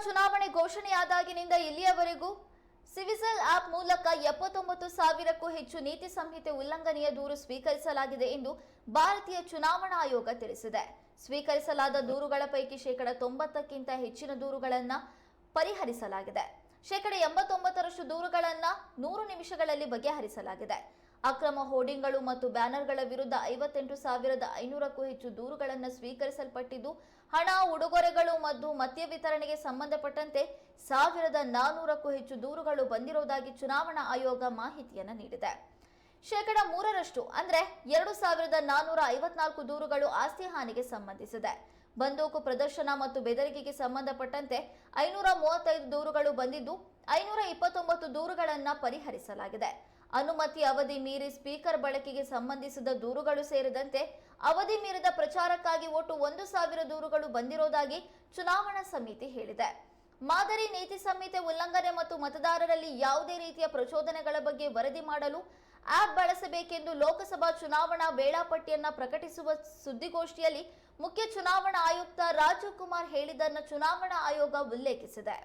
ಚುನಾವಣೆ ಘೋಷಣೆಯಾದಾಗಿನಿಂದ ಇಲ್ಲಿಯವರೆಗೂ cVIGIL app ಮೂಲಕ 79,000ಕ್ಕೂ ಹೆಚ್ಚು ನೀತಿ ಸಂಹಿತೆ ಉಲ್ಲಂಘನೆಯ ದೂರು ಸ್ವೀಕರಿಸಲಾಗಿದೆ ಎಂದು ಭಾರತೀಯ ಚುನಾವಣಾ ಆಯೋಗ ತಿಳಿಸಿದೆ. ಸ್ವೀಕರಿಸಲಾದ ದೂರುಗಳ ಪೈಕಿ 90%ಕ್ಕಿಂತ ಹೆಚ್ಚಿನ ದೂರುಗಳನ್ನು ಪರಿಹರಿಸಲಾಗಿದೆ. 89% ದೂರುಗಳನ್ನು 100 ನಿಮಿಷಗಳಲ್ಲಿ ಬಗೆಹರಿಸಲಾಗಿದೆ. ಅಕ್ರಮ ಹೋರ್ಡಿಂಗ್ಗಳು ಮತ್ತು ಬ್ಯಾನರ್ಗಳ ವಿರುದ್ಧ 58,500ಕ್ಕೂ ಹೆಚ್ಚು ದೂರುಗಳನ್ನು ಸ್ವೀಕರಿಸಲ್ಪಟ್ಟಿದ್ದು, ಹಣ, ಉಡುಗೊರೆಗಳು ಮತ್ತು ಮದ್ಯ ವಿತರಣೆಗೆ ಸಂಬಂಧಪಟ್ಟಂತೆ 1,400ಕ್ಕೂ ಹೆಚ್ಚು ದೂರುಗಳು ಬಂದಿರುವುದಾಗಿ ಚುನಾವಣಾ ಆಯೋಗ ಮಾಹಿತಿಯನ್ನು ನೀಡಿದೆ. 3% ಅಂದರೆ 2,454 ದೂರುಗಳು ಆಸ್ತಿ ಹಾನಿಗೆ ಸಂಬಂಧಿಸಿದೆ. ಬಂದೂಕು ಪ್ರದರ್ಶನ ಮತ್ತು ಬೆದರಿಕೆಗೆ ಸಂಬಂಧಪಟ್ಟಂತೆ 535 ದೂರುಗಳು ಬಂದಿದ್ದು, 529 ದೂರುಗಳನ್ನು ಪರಿಹರಿಸಲಾಗಿದೆ. ಅನುಮತಿ ಅವಧಿ ಮೀರಿ ಸ್ಪೀಕರ್ ಬಳಕೆಗೆ ಸಂಬಂಧಿಸಿದ ದೂರುಗಳು ಸೇರಿದಂತೆ ಅವಧಿ ಮೀರಿದ ಪ್ರಚಾರಕ್ಕಾಗಿ ಒಟ್ಟು 1,000 ದೂರುಗಳು ಬಂದಿರುವುದಾಗಿ ಚುನಾವಣಾ ಸಮಿತಿ ಹೇಳಿದೆ. ಮಾದರಿ ನೀತಿ ಸಂಹಿತೆ ಉಲ್ಲಂಘನೆ ಮತ್ತು ಮತದಾರರಲ್ಲಿ ಯಾವುದೇ ರೀತಿಯ ಪ್ರಚೋದನೆಗಳ ಬಗ್ಗೆ ವರದಿ ಮಾಡಲು ಆಪ್ ಬಳಸಬೇಕೆಂದು ಲೋಕಸಭಾ ಚುನಾವಣಾ ವೇಳಾಪಟ್ಟಿಯನ್ನು ಪ್ರಕಟಿಸುವ ಸುದ್ದಿಗೋಷ್ಠಿಯಲ್ಲಿ ಮುಖ್ಯ ಚುನಾವಣಾ ಆಯುಕ್ತ ರಾಜೀವ್ ಕುಮಾರ್ ಹೇಳಿದ್ದನ್ನು ಚುನಾವಣಾ ಆಯೋಗ ಉಲ್ಲೇಖಿಸಿದೆ.